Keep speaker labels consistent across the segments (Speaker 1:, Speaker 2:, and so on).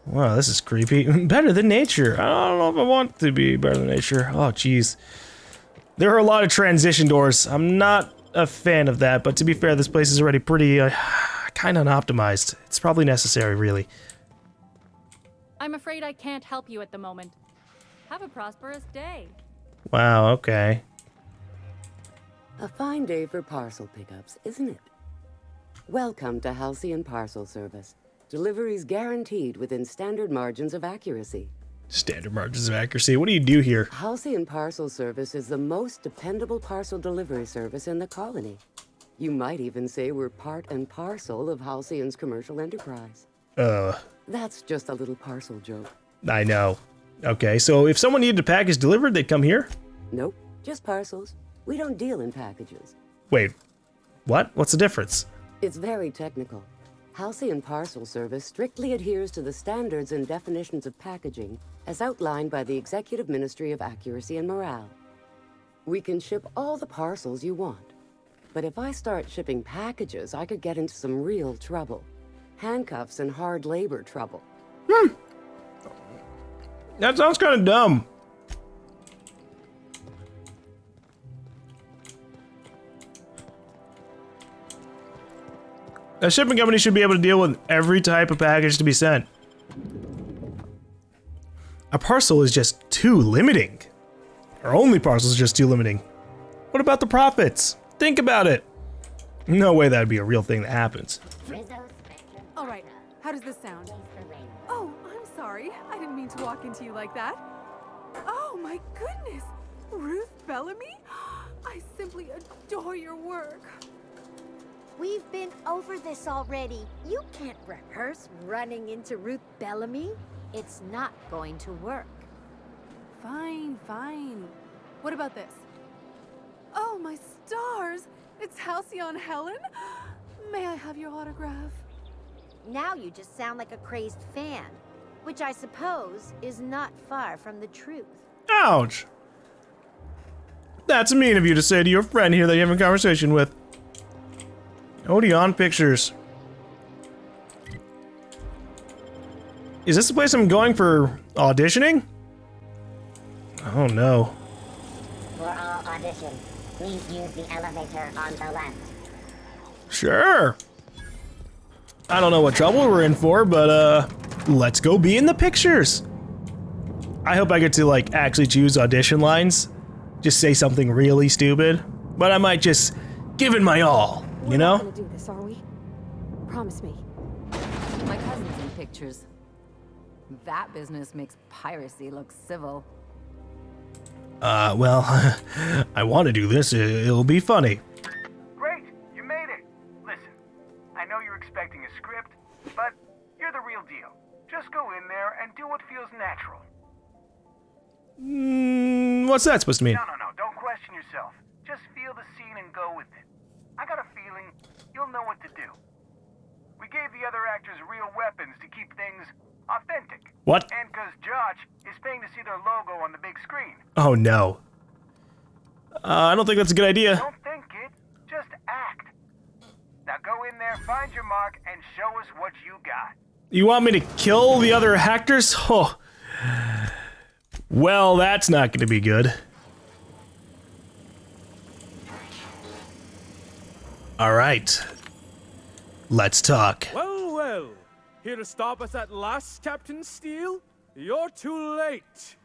Speaker 1: Wow, this is creepy. Better than nature. I don't know if I want to be better than nature. Oh, jeez. There are a lot of transition doors. I'm not a fan of that, but to be fair, this place is already pretty, kind of unoptimized. It's probably necessary, really.
Speaker 2: I'm afraid I can't help you at the moment. Have a prosperous day.
Speaker 1: Wow, okay.
Speaker 3: A fine day for parcel pickups, isn't it? Welcome to Halcyon Parcel Service. Deliveries guaranteed within standard margins of accuracy.
Speaker 1: Standard margins of accuracy. What do you do here?
Speaker 3: Halcyon Parcel Service is the most dependable parcel delivery service in the colony. You might even say we're part and parcel of Halcyon's commercial enterprise. That's just a little parcel joke.
Speaker 1: I know. Okay, so if someone needed a package delivered, they'd come here?
Speaker 3: Nope, just parcels. We don't deal in packages.
Speaker 1: Wait, what? What's the difference?
Speaker 3: It's very technical. Halcyon Parcel Service strictly adheres to the standards and definitions of packaging as outlined by the Executive Ministry of Accuracy and Morale. We can ship all the parcels you want. But if I start shipping packages, I could get into some real trouble. Handcuffs and hard labor trouble.
Speaker 1: That sounds kind of dumb. A shipping company should be able to deal with every type of package to be sent. A parcel is just too limiting. Our only parcel is just too limiting. What about the profits? Think about it. No way that'd be a real thing that happens.
Speaker 4: All right, how does this sound? Oh, I'm sorry. I didn't mean to walk into you like that. Oh my goodness, Ruth Bellamy? I simply adore your work.
Speaker 5: We've been over this already. You can't rehearse running into Ruth Bellamy. It's not going to work.
Speaker 4: Fine, fine. What about this? Oh, my stars! It's Halcyon Helen? May I have your autograph?
Speaker 5: Now you just sound like a crazed fan, which I suppose is not far from the truth.
Speaker 1: Ouch! That's mean of you to say to your friend here that you're having a conversation with. Odeon Pictures. Is this the place I'm going for auditioning? Oh no.
Speaker 6: For all auditions, please use the elevator on the left.
Speaker 1: Sure. I don't know what trouble we're in for, but let's go be in the pictures. I hope I get to like actually choose audition lines. Just say something really stupid, but I might just give it my all, you know?
Speaker 4: We're not gonna do this, are we? Promise me.
Speaker 7: My cousin's in pictures. That business makes piracy look civil.
Speaker 1: Well, I want to do this. It'll be funny.
Speaker 8: Great, you made it. Listen, I know you're expecting a script, but you're the real deal. Just go in there and do what feels natural.
Speaker 1: What's that supposed to mean?
Speaker 8: No, don't question yourself. Just feel the scene and go with it. I got a feeling you'll know what to do. We gave the other actors real weapons to keep things authentic.
Speaker 1: What?
Speaker 8: And because Josh is paying to see their logo on the big screen.
Speaker 1: Oh no. I don't think that's a good idea.
Speaker 8: Don't think it, just act. Now go in there, find your mark, and show us what you got.
Speaker 1: You want me to kill the other actors? Oh. Well, that's not going to be good. All right. Let's talk.
Speaker 9: Well, well. Here to stop us at last, Captain Steele? You're too late.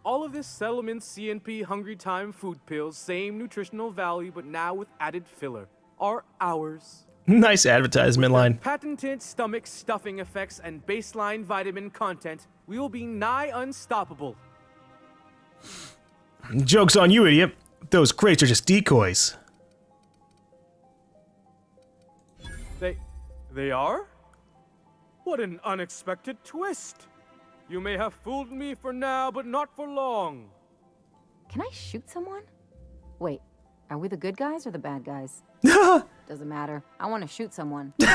Speaker 9: All of this Settlement CNP Hungry Time food pills, same nutritional value, but now with added filler, are ours.
Speaker 1: Nice advertisement line.
Speaker 9: Patented stomach stuffing effects and baseline vitamin content, we will be nigh unstoppable.
Speaker 1: Joke's on you, idiot. Those crates are just decoys.
Speaker 9: They are? What an unexpected twist. You may have fooled me for now, but not for long.
Speaker 7: Can I shoot someone? Wait, are we the good guys or the bad guys? Doesn't matter. I want to shoot someone.
Speaker 9: Do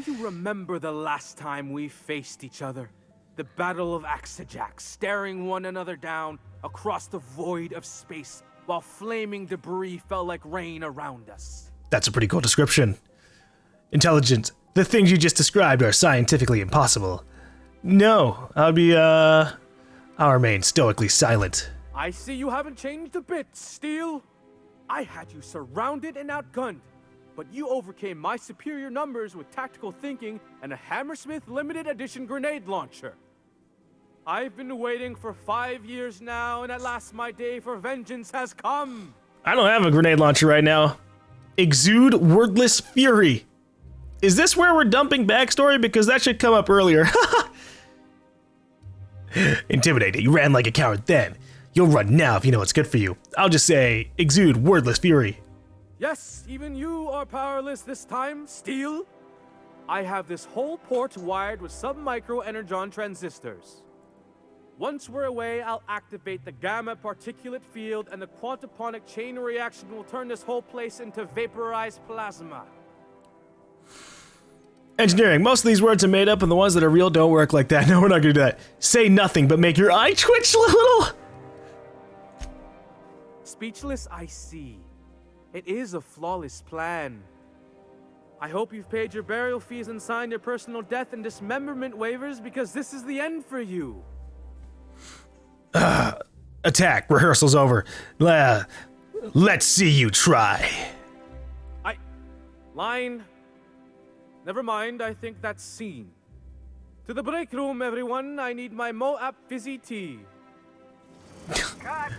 Speaker 9: you remember the last time we faced each other? The Battle of Axejack, staring one another down across the void of space while flaming debris fell like rain around us.
Speaker 1: That's a pretty cool description. Intelligent. The things you just described are scientifically impossible. No, I'll remain stoically silent.
Speaker 9: I see you haven't changed a bit, Steel. I had you surrounded and outgunned, but you overcame my superior numbers with tactical thinking and a Hammersmith limited edition grenade launcher. I've been waiting for 5 years now, and at last my day for vengeance has come.
Speaker 1: I don't have a grenade launcher right now. Exude wordless fury. Is this where we're dumping backstory? Because that should come up earlier. Intimidated. You ran like a coward then. You'll run now if you know what's good for you. I'll just say, exude wordless fury.
Speaker 9: Yes, even you are powerless this time, Steel. I have this whole port wired with sub-micro energon transistors. Once we're away, I'll activate the gamma particulate field, and the quantaponic chain reaction will turn this whole place into vaporized plasma.
Speaker 1: Engineering. Most of these words are made up, and the ones that are real don't work like that. No, we're not gonna do that. Say nothing, but make your eye twitch a little.
Speaker 9: Speechless, I see. It is a flawless plan. I hope you've paid your burial fees and signed your personal death and dismemberment waivers, because this is the end for you.
Speaker 1: Attack. Rehearsal's over. Let's see you try.
Speaker 9: Line. Never mind, I think that's scene. To the break room, everyone. I need my Moab fizzy tea.
Speaker 8: Cut.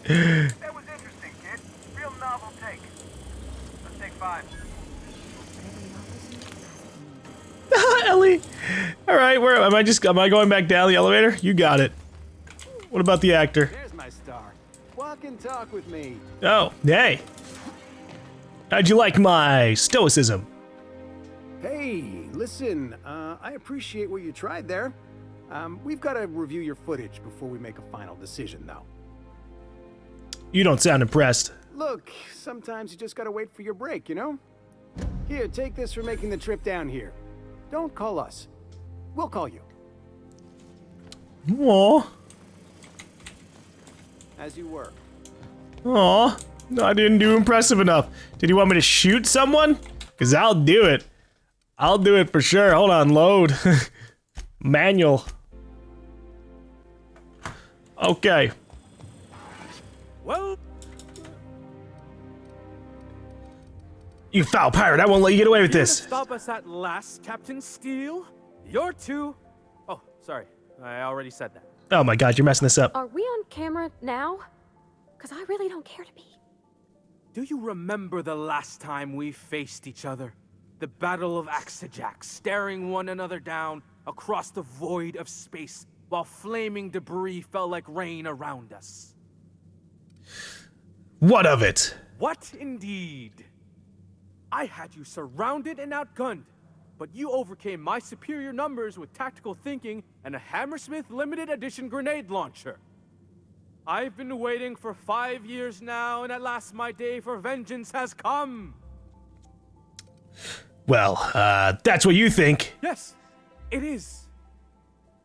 Speaker 8: That was interesting, kid. Real novel take. Let's take 5.
Speaker 1: Ellie. All right, where am I? Am I going back down the elevator? You got it. What about the actor?
Speaker 10: There's my star. Walk and talk with me.
Speaker 1: Oh, hey. How'd you like my stoicism?
Speaker 10: Hey, listen, I appreciate what you tried there. We've got to review your footage before we make a final decision, though.
Speaker 1: You don't sound impressed.
Speaker 10: Look, sometimes you just gotta wait for your break, you know? Here, take this for making the trip down here. Don't call us. We'll call you.
Speaker 1: Aw.
Speaker 10: As you were.
Speaker 1: Aw. No, I didn't do impressive enough. Did you want me to shoot someone? Because I'll do it. I'll do it for sure. Hold on, load. Manual. Okay.
Speaker 9: Well,
Speaker 1: You foul pirate, I won't let you get away with
Speaker 9: here
Speaker 1: this.
Speaker 9: to stop us at last, Captain Steel. You're too. Oh, sorry. I already said that.
Speaker 1: Oh my god, you're messing this up.
Speaker 2: Are we on camera now? Because I really don't care to be.
Speaker 9: Do you remember the last time we faced each other? The Battle of Axejack, staring one another down across the void of space while flaming debris fell like rain around us.
Speaker 1: What of it?
Speaker 9: What indeed? I had you surrounded and outgunned, but you overcame my superior numbers with tactical thinking and a Hammersmith limited edition grenade launcher. I've been waiting for 5 years now, and at last my day for vengeance has come.
Speaker 1: Well, that's what you think.
Speaker 9: Yes, it is.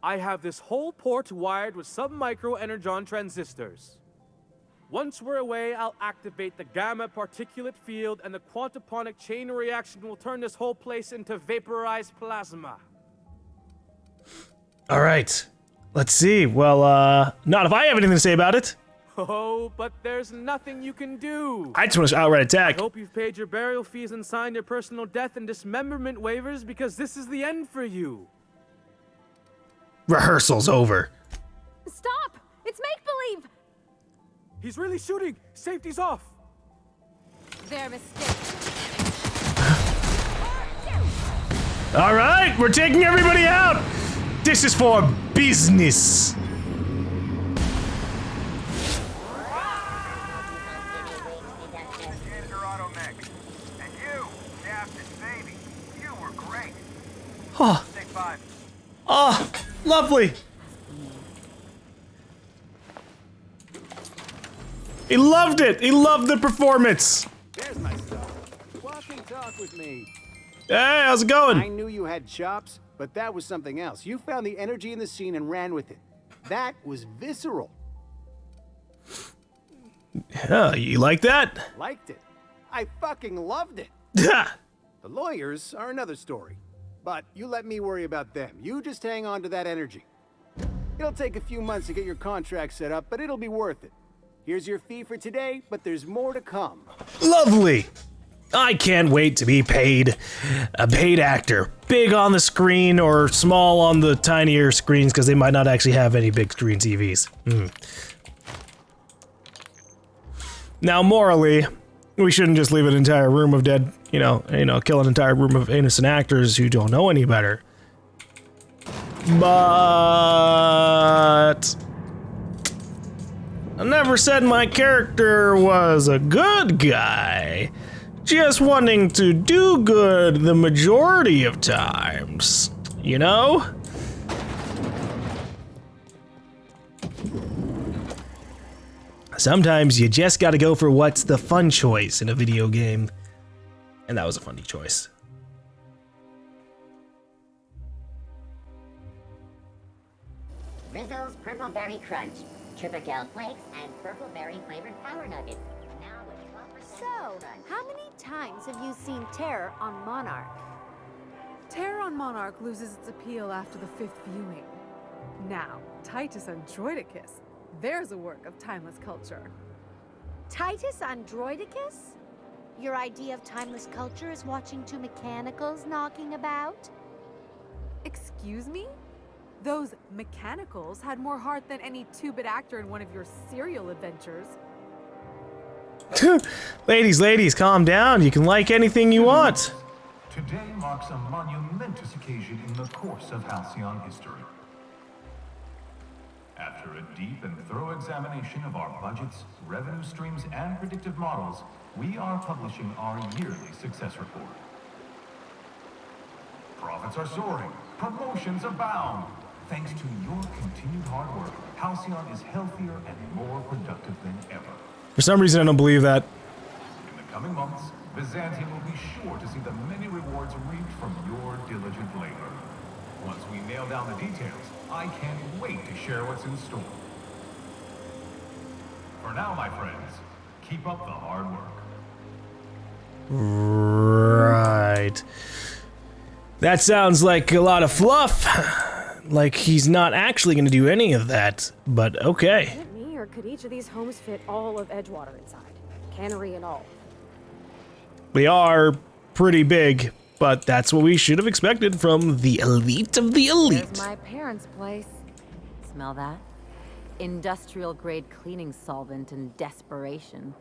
Speaker 9: I have this whole port wired with sub-micro energon transistors. Once we're away, I'll activate the gamma particulate field, and the quantaponic chain reaction will turn this whole place into vaporized plasma.
Speaker 1: All right. Let's see. Well, not if I have anything to say about it.
Speaker 9: Oh, but there's nothing you can do.
Speaker 1: I just want to outright attack.
Speaker 9: I hope you've paid your burial fees and signed your personal death and dismemberment waivers, because this is the end for you.
Speaker 1: Rehearsal's over.
Speaker 2: Stop! It's make-believe!
Speaker 9: He's really shooting. Safety's off.
Speaker 2: Their mistake.
Speaker 1: All right, we're taking everybody out. This is for business.
Speaker 8: And you, Captain Baby, you were great.
Speaker 1: Oh,
Speaker 8: Take 5.
Speaker 1: oh, lovely. He loved it. He loved the performance.
Speaker 10: There's my stuff. Walk and talk with me.
Speaker 1: Hey, how's it
Speaker 10: I
Speaker 1: going?
Speaker 10: knew you had chops, but that was something else. You found the energy in the scene and ran with it. That was visceral.
Speaker 1: Yeah, you like that?
Speaker 10: Liked it. I fucking loved it.
Speaker 1: Yeah.
Speaker 10: The lawyers are another story. But you let me worry about them. You just hang on to that energy. It'll take a few months to get your contract set up, but it'll be worth it. Here's your fee for today, but there's more to come.
Speaker 1: Lovely. I can't wait to be paid. A paid actor. Big on the screen or small on the tinier screens because they might not actually have any big screen TVs. Now, morally, we shouldn't just leave an entire room of dead, kill an entire room of innocent actors who don't know any better. But I never said my character was a good guy. Just wanting to do good the majority of times, you know? Sometimes you just gotta go for what's the fun choice in a video game. And that was a funny choice.
Speaker 6: Rizzo's Purple Berry Crunch, Triple Flakes, and Purple Berry flavored Power Nuggets. Now with 12%
Speaker 5: So,
Speaker 6: crunch.
Speaker 5: how many times have you seen Terror on Monarch?
Speaker 4: Terror on Monarch loses its appeal after the 5th viewing. Now, Titus Androidicus, there's a work of timeless culture.
Speaker 5: Titus Androidicus? Your idea of timeless culture is watching two mechanicals knocking about?
Speaker 4: Excuse me? Those mechanicals had more heart than any 2-bit actor in one of your serial adventures.
Speaker 1: Ladies, calm down. You can like anything you want.
Speaker 11: Today marks a monumentous occasion in the course of Halcyon history. After a deep and thorough examination of our budgets, revenue streams, and predictive models, we are publishing our yearly success report. Profits are soaring, promotions abound. Thanks to your continued hard work, Halcyon is healthier and more productive than ever.
Speaker 1: For some reason, I don't believe that.
Speaker 11: In the coming months, Byzantium will be sure to see the many rewards reaped from your diligent labor. Once we nail down the details, I can't wait to share what's in store. For now, my friends, keep up the hard work.
Speaker 1: Right. That sounds like a lot of fluff. Like he's not actually going to do any of that, but okay.
Speaker 12: Is it me, or could each of these homes fit all of Edgewater inside? Cannery and all.
Speaker 1: They are pretty big, but that's what we should have expected from the elite of the elite.
Speaker 7: There's my parents' place. Smell that? Industrial grade cleaning solvent and desperation.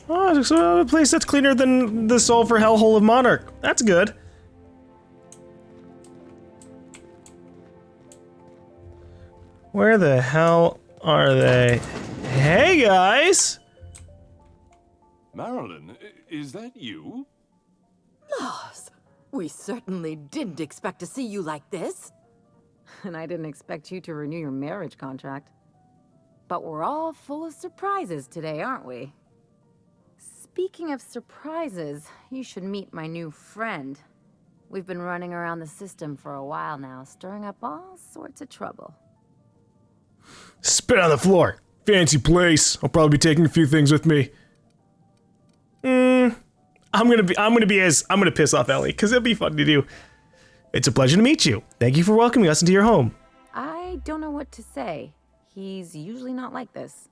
Speaker 1: Oh, so a place that's cleaner than the sulfur hellhole of Monarch. That's good. Where the hell are they? Hey, guys!
Speaker 13: Marilyn, is that you?
Speaker 14: Lars, we certainly didn't expect to see you like this.
Speaker 7: And I didn't expect you to renew your marriage contract. But we're all full of surprises today, aren't we? Speaking of surprises, you should meet my new friend. We've been running around the system for a while now, stirring up all sorts of trouble.
Speaker 1: Spit on the floor. Fancy place. I'll probably be taking a few things with me. I'm gonna piss off Ellie, because it'll be fun to do. It's a pleasure to meet you. Thank you for welcoming us into your home.
Speaker 7: I don't know what to say. He's usually not like this.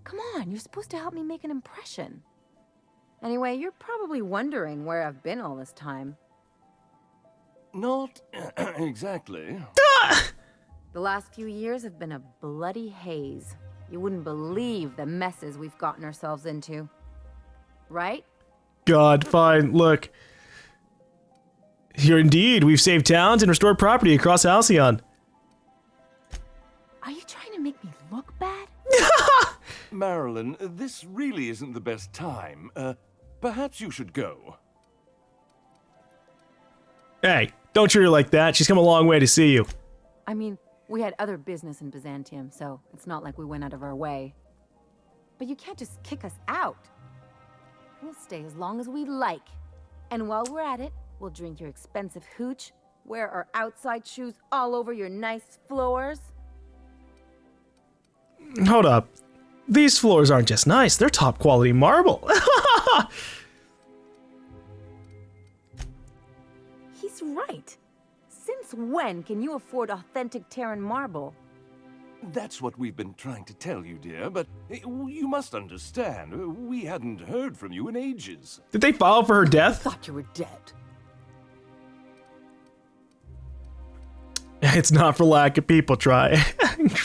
Speaker 7: Come on, you're supposed to help me make an impression. Anyway, you're probably wondering where I've been all this time.
Speaker 13: Not exactly.
Speaker 7: The last few years have been a bloody haze. You wouldn't believe the messes we've gotten ourselves into. Right?
Speaker 1: God, fine, look. Here indeed, we've saved towns and restored property across Halcyon.
Speaker 7: Are you trying to make me look bad?
Speaker 13: Marilyn, this really isn't the best time. Perhaps you should go.
Speaker 1: Hey, don't treat her like that. She's come a long way to see you.
Speaker 7: I mean, we had other business in Byzantium, so it's not like we went out of our way. But you can't just kick us out. We'll stay as long as we like. And while we're at it, we'll drink your expensive hooch, wear our outside shoes all over your nice floors.
Speaker 1: Hold up. These floors aren't just nice, they're top quality marble.
Speaker 7: He's right. Since when can you afford authentic Terran marble?
Speaker 13: That's what we've been trying to tell you, dear, but you must understand, we hadn't heard from you in ages.
Speaker 1: Did they file for her death?
Speaker 14: Thought you were dead.
Speaker 1: It's not for lack of people try.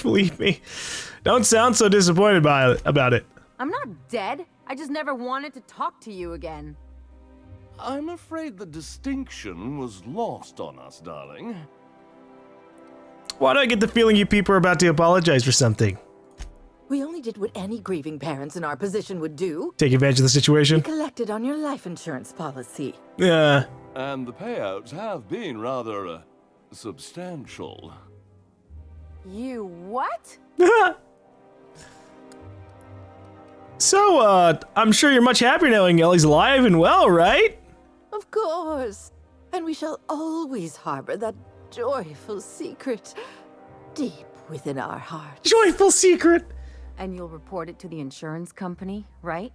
Speaker 1: Believe me. Don't sound so disappointed about it.
Speaker 7: I'm not dead. I just never wanted to talk to you again.
Speaker 13: I'm afraid the distinction was lost on us, darling.
Speaker 1: Why do I get the feeling you people are about to apologize for something?
Speaker 14: We only did what any grieving parents in our position would do.
Speaker 1: Take advantage of the situation?
Speaker 14: We collected on your life insurance policy.
Speaker 1: Yeah.
Speaker 13: And the payouts have been rather, substantial.
Speaker 7: You what?
Speaker 1: So, I'm sure you're much happier knowing Ellie's alive and well, right?
Speaker 14: Of course. And we shall always harbor that joyful secret deep within our hearts.
Speaker 1: Joyful secret!
Speaker 7: And you'll report it to the insurance company, right?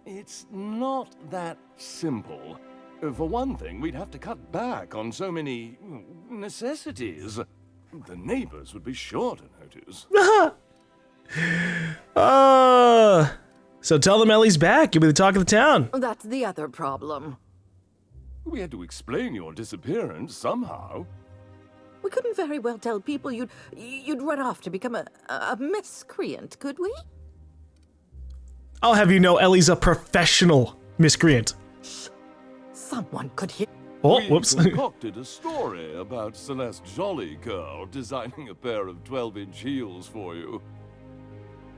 Speaker 13: It's not that simple. For one thing, we'd have to cut back on so many necessities. The neighbors would be sure to notice.
Speaker 1: So tell them Ellie's back. You'll be the talk of the town.
Speaker 14: That's the other problem.
Speaker 13: We had to explain your disappearance somehow.
Speaker 14: We couldn't very well tell people you'd run off to become a miscreant, could we?
Speaker 1: I'll have you know Ellie's a professional miscreant.
Speaker 14: Shh. Someone could hear.
Speaker 1: Oh, whoops.
Speaker 13: We concocted a story about Celeste Jolly-Girl designing a pair of 12-inch heels for you.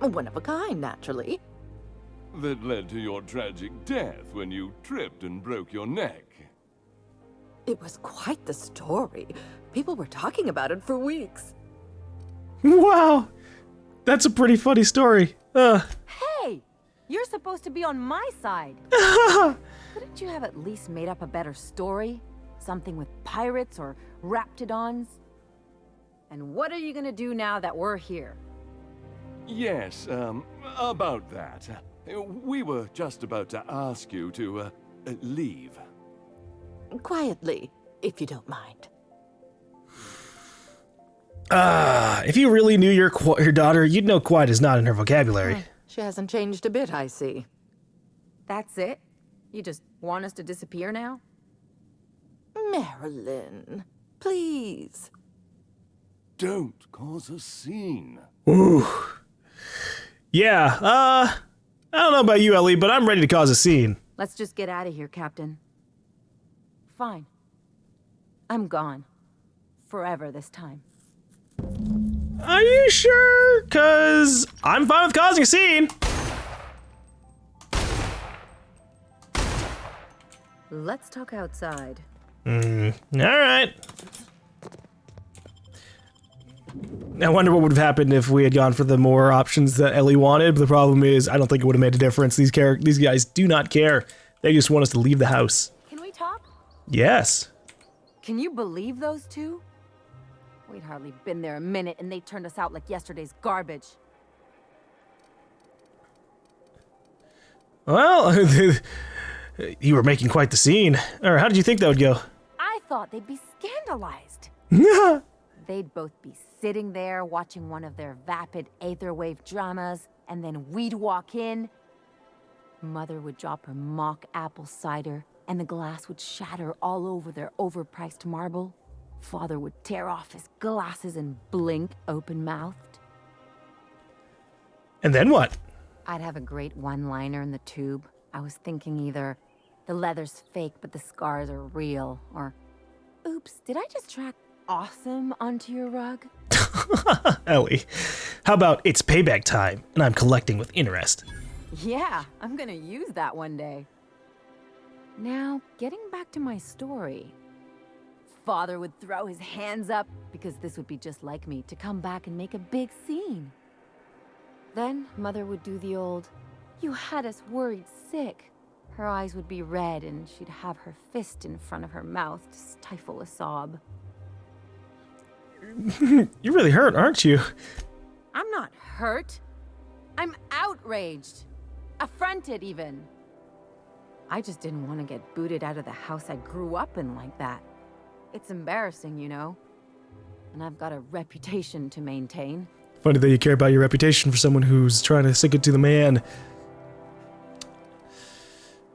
Speaker 14: One of a kind, naturally.
Speaker 13: That led to your tragic death when you tripped and broke your neck.
Speaker 14: It was quite the story. People were talking about it for weeks.
Speaker 1: Wow. That's a pretty funny story.
Speaker 7: Hey! You're supposed to be on my side. Couldn't you have at least made up a better story? Something with pirates or raptidons? And what are you gonna do now that we're here?
Speaker 13: Yes, about that. We were just about to ask you to, leave.
Speaker 14: Quietly, if you don't mind.
Speaker 1: If you really knew your daughter, you'd know quiet is not in her vocabulary.
Speaker 14: She hasn't changed a bit, I see.
Speaker 7: That's it? You just want us to disappear now?
Speaker 14: Marilyn, please.
Speaker 13: Don't cause a scene.
Speaker 1: Ooh. Yeah, I don't know about you, Ellie, but I'm ready to cause a scene.
Speaker 7: Let's just get out of here, Captain. Fine. I'm gone. Forever this time.
Speaker 1: Are you sure? 'Cause I'm fine with causing a scene.
Speaker 7: Let's talk outside.
Speaker 1: Alright. I wonder what would have happened if we had gone for the more options that Ellie wanted, but the problem is, I don't think it would have made a difference. These guys do not care. They just want us to leave the house.
Speaker 7: Can we talk?
Speaker 1: Yes.
Speaker 7: Can you believe those two? We'd hardly been there a minute and they turned us out like yesterday's garbage.
Speaker 1: Well, you were making quite the scene. Or how did you think that would go?
Speaker 7: I thought they'd be scandalized.
Speaker 1: Yeah.
Speaker 7: They'd both be sitting there watching one of their vapid aetherwave dramas, and then we'd walk in. Mother would drop her mock apple cider, and the glass would shatter all over their overpriced marble. Father would tear off his glasses and blink open-mouthed.
Speaker 1: And then what?
Speaker 7: I'd have a great one-liner in the tube. I was thinking either, the leather's fake but the scars are real, or, oops, did I just track awesome onto your rug?
Speaker 1: Ellie, how about it's payback time and I'm collecting with interest?
Speaker 7: Yeah, I'm gonna use that one day. Now, getting back to my story. Father would throw his hands up, because this would be just like me, to come back and make a big scene. Then Mother would do the old, "You had us worried sick." Her eyes would be red and she'd have her fist in front of her mouth to stifle a sob.
Speaker 1: You're really hurt, aren't you?
Speaker 7: I'm not hurt. I'm outraged. Affronted, even. I just didn't want to get booted out of the house I grew up in like that. It's embarrassing, you know. And I've got a reputation to maintain.
Speaker 1: Funny that you care about your reputation for someone who's trying to stick it to the man.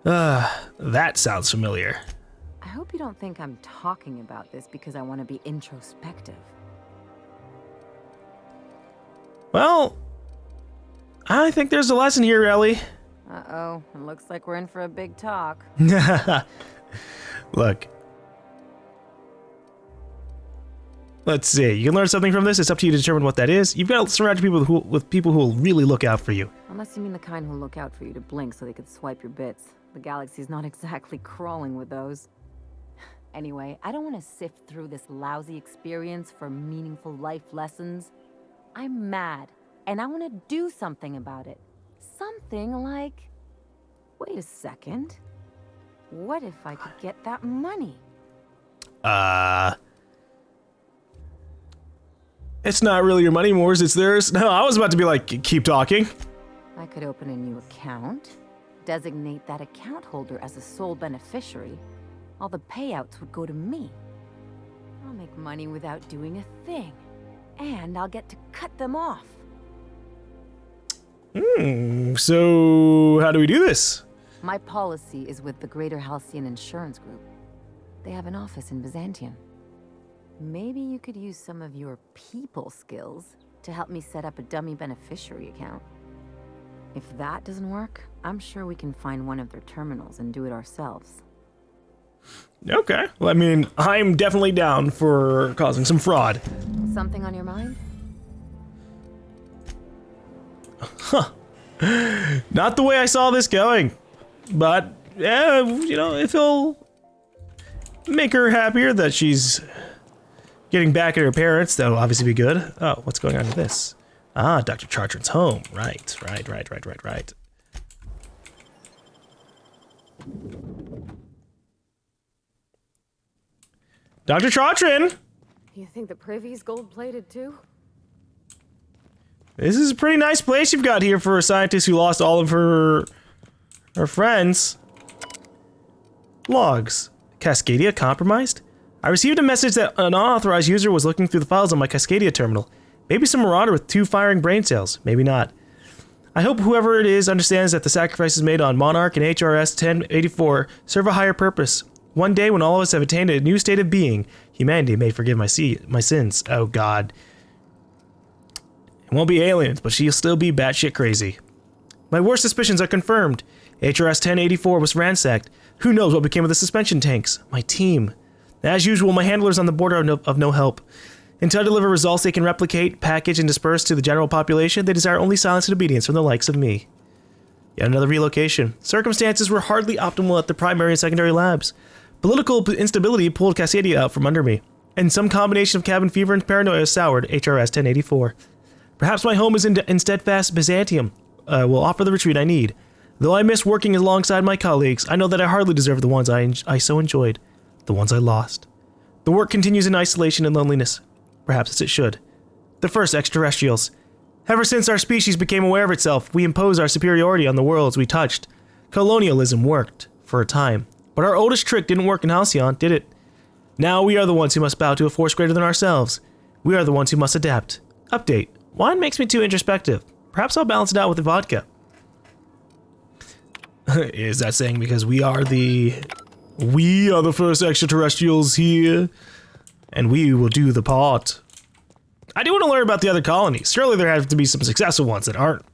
Speaker 1: That sounds familiar.
Speaker 7: I hope you don't think I'm talking about this because I want to be introspective. Well,
Speaker 1: I think there's a lesson here, Ellie.
Speaker 7: Uh-oh, it looks like we're in for a big talk.
Speaker 1: Look. Let's see. You can learn something from this. It's up to you to determine what that is. You've got to surround your people with people who will really look out for you.
Speaker 7: Unless you mean the kind who'll look out for you to blink so they could swipe your bits. The galaxy's not exactly crawling with those. Anyway, I don't want to sift through this lousy experience for meaningful life lessons. I'm mad, and I want to do something about it. Something like... Wait a second. What if I could get that money?
Speaker 1: It's not really your money, Moors, it's theirs. No, I was about to be like, keep talking.
Speaker 7: I could open a new account, designate that account holder as a sole beneficiary. All the payouts would go to me. I'll make money without doing a thing. And I'll get to cut them off.
Speaker 1: So how do we do this?
Speaker 7: My policy is with the Greater Halcyon Insurance Group. They have an office in Byzantium. Maybe you could use some of your people skills to help me set up a dummy beneficiary account. If that doesn't work, I'm sure we can find one of their terminals and do it ourselves.
Speaker 1: Okay. Well, I mean, I'm definitely down for causing some fraud.
Speaker 7: Something on your mind?
Speaker 1: Huh. Not the way I saw this going. But, yeah, you know, if it'll make her happier that she's getting back at her parents, that'll obviously be good. Oh, what's going on with this? Ah, Dr. Chartran's home. Right. Dr. Chartran!
Speaker 12: You think the privy's gold-plated too?
Speaker 1: This is a pretty nice place you've got here for a scientist who lost all of her friends. Logs. Cascadia compromised? I received a message that an unauthorized user was looking through the files on my Cascadia terminal. Maybe some marauder with 2 firing brain cells. Maybe not. I hope whoever it is understands that the sacrifices made on Monarch and HRS 1084 serve a higher purpose. One day, when all of us have attained a new state of being, humanity may forgive my sins. Oh God. It won't be aliens, but she'll still be batshit crazy. My worst suspicions are confirmed. HRS 1084 was ransacked. Who knows what became of the suspension tanks? My team. As usual, my handler's on the border of no help. Until I deliver results they can replicate, package, and disperse to the general population, they desire only silence and obedience from the likes of me. Yet another relocation. Circumstances were hardly optimal at the primary and secondary labs. Political instability pulled Cascadia out from under me, and some combination of cabin fever and paranoia soured HRS 1084. Perhaps my home is in steadfast Byzantium will offer the retreat I need. Though I miss working alongside my colleagues, I know that I hardly deserve the ones I so enjoyed, the ones I lost. The work continues in isolation and loneliness. Perhaps as it should. The first extraterrestrials. Ever since our species became aware of itself, we imposed our superiority on the worlds we touched. Colonialism worked, for a time. But our oldest trick didn't work in Halcyon, did it? Now we are the ones who must bow to a force greater than ourselves. We are the ones who must adapt. Update. Wine makes me too introspective. Perhaps I'll balance it out with the vodka. Is that saying because we are the first extraterrestrials here? And we will do the part. I do want to learn about the other colonies. Surely there have to be some successful ones that aren't,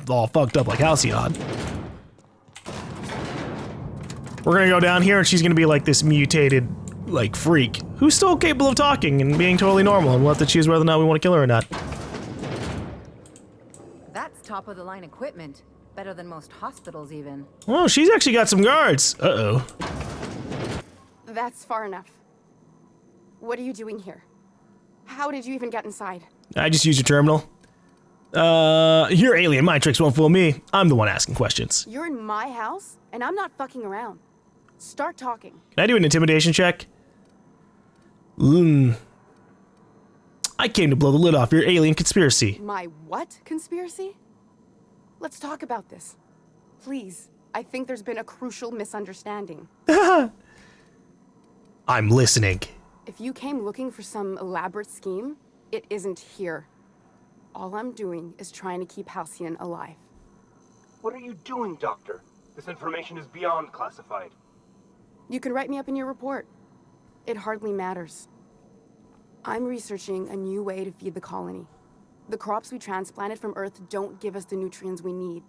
Speaker 1: all fucked up like Halcyon. We're gonna go down here and she's gonna be like this mutated, like, freak who's still capable of talking and being totally normal, and we'll have to choose whether or not we want to kill her or not.
Speaker 7: That's top of the line equipment. Better than most hospitals, even.
Speaker 1: Oh, she's actually got some guards. Uh-oh.
Speaker 15: That's far enough. What are you doing here? How did you even get inside?
Speaker 1: I just used your terminal. Your alien mind tricks won't fool me. I'm the one asking questions.
Speaker 15: You're in my house, and I'm not fucking around. Start talking.
Speaker 1: Can I do an intimidation check? I came to blow the lid off your alien conspiracy.
Speaker 15: My what conspiracy? Let's talk about this. Please. I think there's been a crucial misunderstanding.
Speaker 1: I'm listening.
Speaker 15: If you came looking for some elaborate scheme, it isn't here. All I'm doing is trying to keep Halcyon alive.
Speaker 16: What are you doing, Doctor? This information is beyond classified.
Speaker 15: You can write me up in your report. It hardly matters. I'm researching a new way to feed the colony. The crops we transplanted from Earth don't give us the nutrients we need.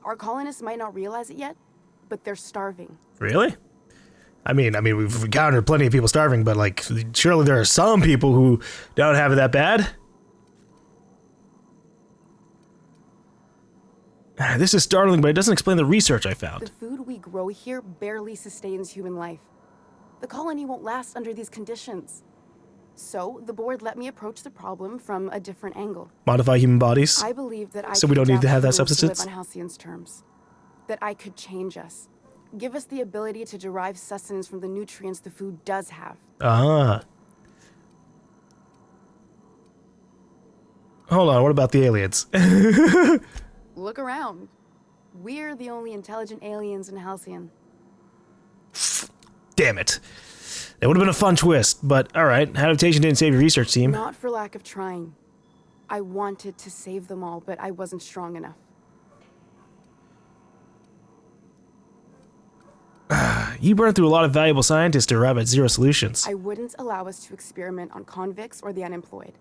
Speaker 15: Our colonists might not realize it yet, but they're starving.
Speaker 1: Really? I mean, we've encountered plenty of people starving, but like, surely there are some people who don't have it that bad. This is startling, but it doesn't explain the research I found.
Speaker 15: The food we grow here barely sustains human life. The colony won't last under these conditions. So, the board let me approach the problem from a different angle.
Speaker 1: Modify human bodies?
Speaker 15: I believe that
Speaker 1: so we don't need to have that
Speaker 15: humans
Speaker 1: substance?
Speaker 15: To live on Halcyon's terms. That I could change us. Give us the ability to derive sustenance from the nutrients the food does have.
Speaker 1: Ah. Hold on, what about the aliens?
Speaker 15: Look around. We're the only intelligent aliens in Halcyon.
Speaker 1: Damn it. That would have been a fun twist, but alright. Adaptation didn't save your research team.
Speaker 15: Not for lack of trying. I wanted to save them all, but I wasn't strong enough.
Speaker 1: You burned through a lot of valuable scientists to arrive at zero solutions.
Speaker 15: I wouldn't allow us to experiment on convicts or the unemployed.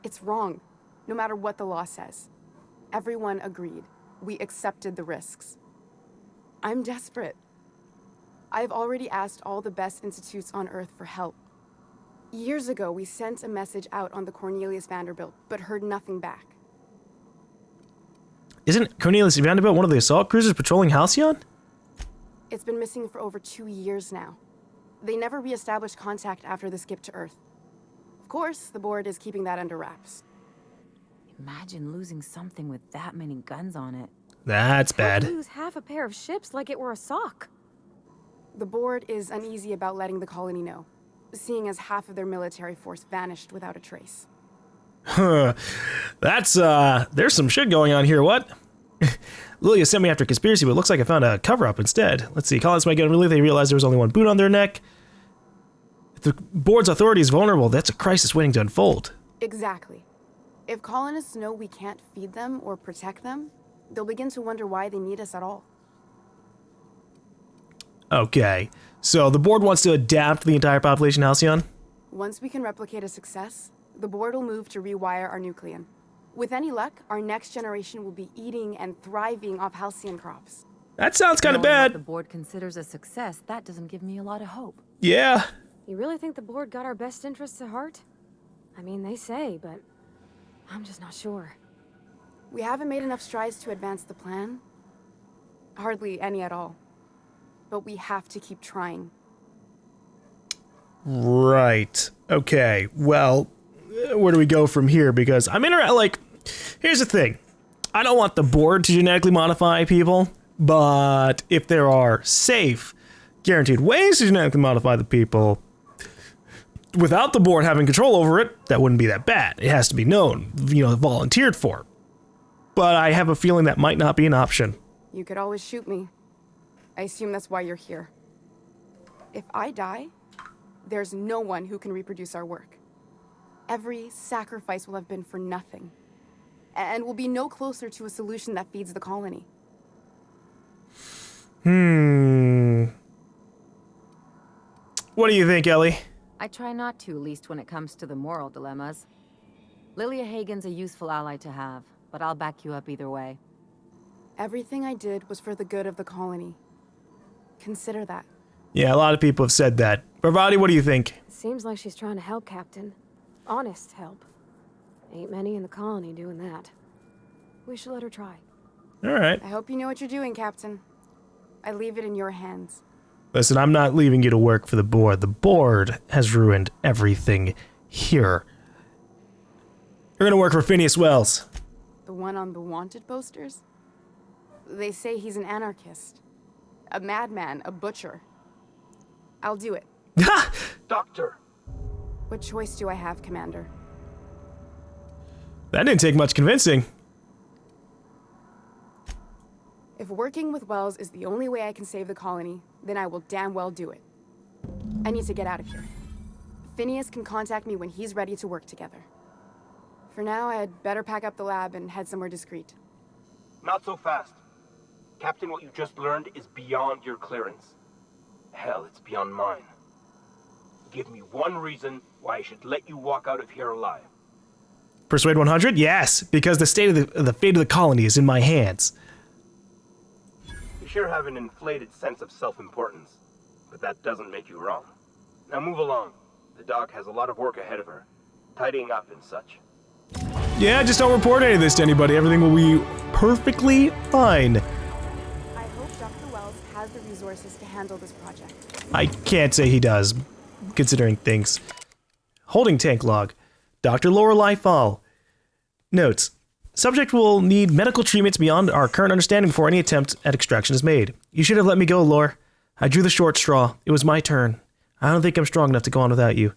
Speaker 15: It's wrong, no matter what the law says. Everyone agreed. We accepted the risks. I'm desperate. I've already asked all the best institutes on Earth for help. Years ago, we sent a message out on the Cornelius Vanderbilt, but heard nothing back.
Speaker 1: Isn't Cornelius Vanderbilt one of the assault cruisers patrolling Halcyon?
Speaker 15: It's been missing for over 2 years now. They never re-established contact after the skip to Earth. Of course, the board is keeping that under wraps.
Speaker 7: Imagine losing something with that many guns on it.
Speaker 1: That's bad.
Speaker 12: How'd you lose half a pair of ships like it were a sock?
Speaker 15: The board is uneasy about letting the colony know, seeing as half of their military force vanished without a trace.
Speaker 1: Huh. That's, there's some shit going on here, what? Lilia sent me after conspiracy, but it looks like I found a cover-up instead. Let's see, colonists might get relief. They realize there was only one boot on their neck. If the board's authority is vulnerable, that's a crisis waiting to unfold.
Speaker 15: Exactly. If colonists know we can't feed them or protect them, they'll begin to wonder why they need us at all.
Speaker 1: Okay, so the board wants to adapt the entire population of Halcyon?
Speaker 15: Once we can replicate a success, the board will move to rewire our nucleon. With any luck, our next generation will be eating and thriving off Halcyon crops.
Speaker 1: That sounds kind of
Speaker 7: Knowing
Speaker 1: bad.
Speaker 7: What the board considers a success, that doesn't give me a lot of hope.
Speaker 1: Yeah.
Speaker 12: You really think the board got our best interests at heart? I mean, they say, but I'm just not sure.
Speaker 15: We haven't made enough strides to advance the plan. Hardly any at all. But we have to keep trying.
Speaker 1: Right. Okay, well, where do we go from here? Because I'm like, here's the thing. I don't want the board to genetically modify people, but if there are safe, guaranteed ways to genetically modify the people without the board having control over it, that wouldn't be that bad. It has to be known, volunteered for. But I have a feeling that might not be an option.
Speaker 15: You could always shoot me. I assume that's why you're here. If I die, there's no one who can reproduce our work. Every sacrifice will have been for nothing. And we'll be no closer to a solution that feeds the colony.
Speaker 1: What do you think, Ellie?
Speaker 7: I try not to, at least when it comes to the moral dilemmas. Lilia Hagen's a useful ally to have, but I'll back you up either way.
Speaker 15: Everything I did was for the good of the colony. Consider that.
Speaker 1: Yeah, a lot of people have said that. Bravati, what do you think?
Speaker 12: Seems like she's trying to help, Captain. Honest help. Ain't many in the colony doing that. We should let her try.
Speaker 1: All right.
Speaker 15: I hope you know what you're doing, Captain. I leave it in your hands.
Speaker 1: Listen, I'm not leaving you to work for the board. The board has ruined everything here. You're gonna work for Phineas Wells.
Speaker 15: The one on the wanted posters? They say he's an anarchist. A madman, a butcher. I'll do it.
Speaker 16: Doctor!
Speaker 15: What choice do I have, Commander?
Speaker 1: That didn't take much convincing.
Speaker 15: If working with Wells is the only way I can save the colony, then I will damn well do it. I need to get out of here. Phineas can contact me when he's ready to work together. For now, I had better pack up the lab and head somewhere discreet.
Speaker 16: Not so fast. Captain, what you just learned is beyond your clearance. Hell, it's beyond mine. Give me one reason why I should let you walk out of here alive.
Speaker 1: Persuade 100? Yes, because the fate of the colony is in my hands.
Speaker 16: You sure have an inflated sense of self-importance, but that doesn't make you wrong. Now move along. The doc has a lot of work ahead of her, tidying up and such.
Speaker 1: Yeah, just don't report any of this to anybody. Everything will be perfectly fine.
Speaker 15: I hope Dr. Wells has the resources to handle this project.
Speaker 1: I can't say he does, considering things. Holding tank log. Dr. Lorelei Fall. Notes. Subject will need medical treatments beyond our current understanding before any attempt at extraction is made. You should have let me go, Lore. I drew the short straw. It was my turn. I don't think I'm strong enough to go on without you.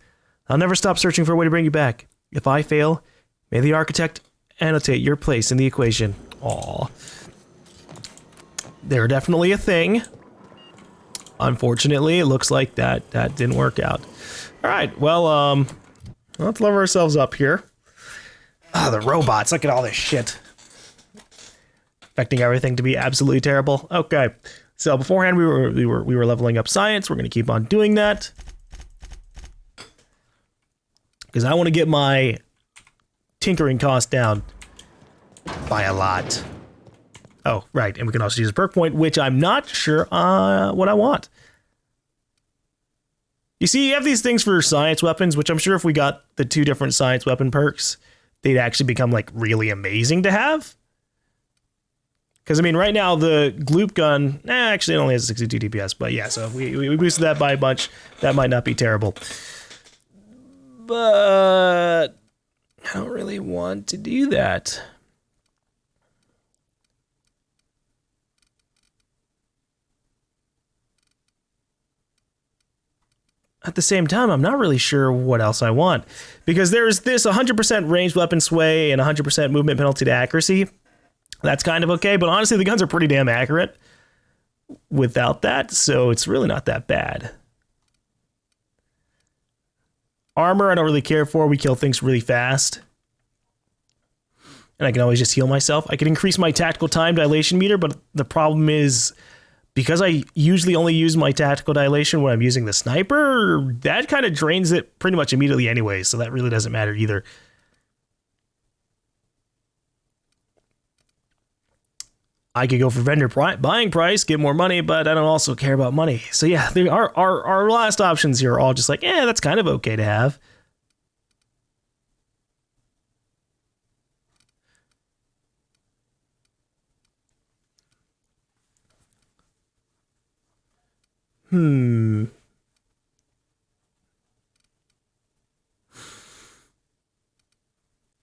Speaker 1: I'll never stop searching for a way to bring you back. If I fail, may the architect annotate your place in the equation. Aw. They're definitely a thing. Unfortunately, it looks like that didn't work out. Alright, well, let's level ourselves up here. Ah, the robots, look at all this shit. Affecting everything to be absolutely terrible. Okay. So beforehand we were leveling up science. We're gonna keep on doing that. Because I want to get my tinkering cost down by a lot. Oh, right, and we can also use a perk point, which I'm not sure what I want. You see, you have these things for science weapons, which I'm sure if we got the 2 different science weapon perks, they'd actually become, like, really amazing to have. Because, I mean, right now, the Gloop gun, actually it only has 62 DPS, but yeah, so if we boosted that by a bunch, that might not be terrible. But I don't really want to do that. At the same time, I'm not really sure what else I want. Because there's this 100% ranged weapon sway and 100% movement penalty to accuracy. That's kind of okay, but honestly, the guns are pretty damn accurate without that, so it's really not that bad. Armor, I don't really care for. We kill things really fast. And I can always just heal myself. I can increase my tactical time dilation meter, but the problem is, because I usually only use my tactical dilation when I'm using the sniper, that kind of drains it pretty much immediately anyway, so that really doesn't matter either. I could go for vendor buying price, get more money, but I don't also care about money. So yeah, our last options here are all just like, that's kind of okay to have.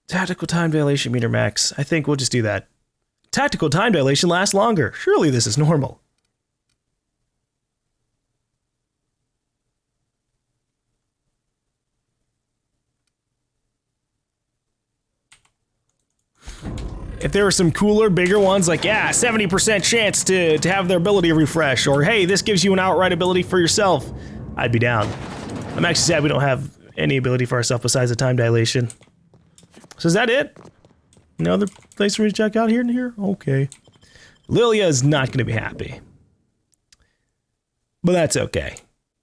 Speaker 1: Tactical time dilation meter max. I think we'll just do that. Tactical time dilation lasts longer. Surely this is normal. If there were some cooler, bigger ones, like, 70% chance to have their ability refresh, or hey, this gives you an outright ability for yourself, I'd be down. I'm actually sad we don't have any ability for ourselves besides the time dilation. So is that it? No other place for me to check out here and here? Okay. Lilia is not going to be happy. But that's okay.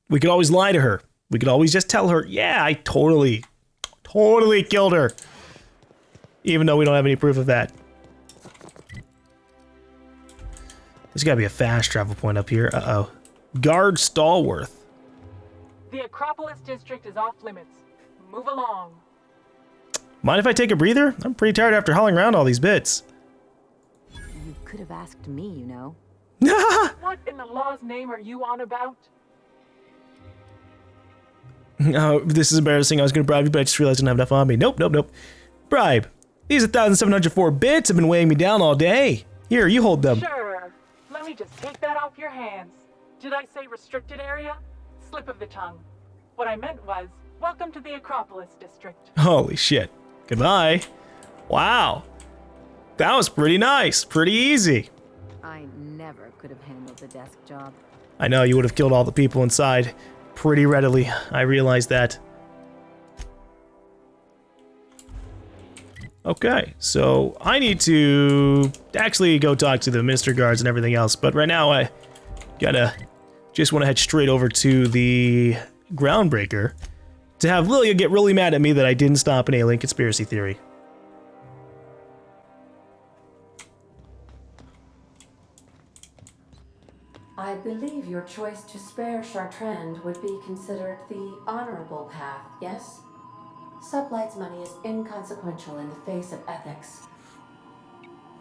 Speaker 1: We could always lie to her. We could always just tell her, yeah, I totally killed her. Even though we don't have any proof of that. There's got to be a fast travel point up here. Uh-oh. Guard Stallworth.
Speaker 17: The Acropolis district is off limits. Move along.
Speaker 1: Mind if I take a breather? I'm pretty tired after hauling around all these bits.
Speaker 7: You could have asked me, you know.
Speaker 17: What in the law's name are you on about?
Speaker 1: Oh, this is embarrassing. I was going to bribe you, but I just realized I didn't have enough on me. Nope. Bribe. These 1,704 bits have been weighing me down all day. Here, you hold them.
Speaker 17: Sure. Let me just take that off your hands. Did I say restricted area? Slip of the tongue. What I meant was, welcome to the Acropolis district.
Speaker 1: Holy shit. Goodbye. Wow. That was pretty nice. Pretty easy.
Speaker 7: I never could have handled the desk job.
Speaker 1: I know, you would have killed all the people inside. pretty readily. I realize that. Okay, so I need to actually go talk to the Minister Guards and everything else, but right now I just want to head straight over to the Groundbreaker to have Lilia get really mad at me that I didn't stop an alien conspiracy theory.
Speaker 18: I believe your choice to spare Chartrand would be considered the honorable path, yes? Suplight's money is inconsequential in the face of ethics.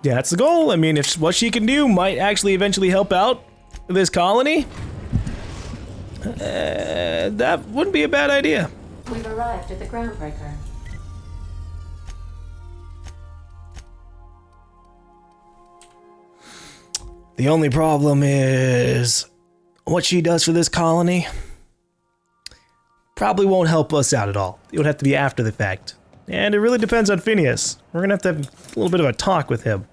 Speaker 1: Yeah, that's the goal. I mean, if what she can do might actually eventually help out this colony, that wouldn't be a bad idea.
Speaker 18: We've arrived at the Groundbreaker.
Speaker 1: The only problem is what she does for this colony probably won't help us out at all. It would have to be after the fact. And it really depends on Phineas. We're gonna have to have a little bit of a talk with him.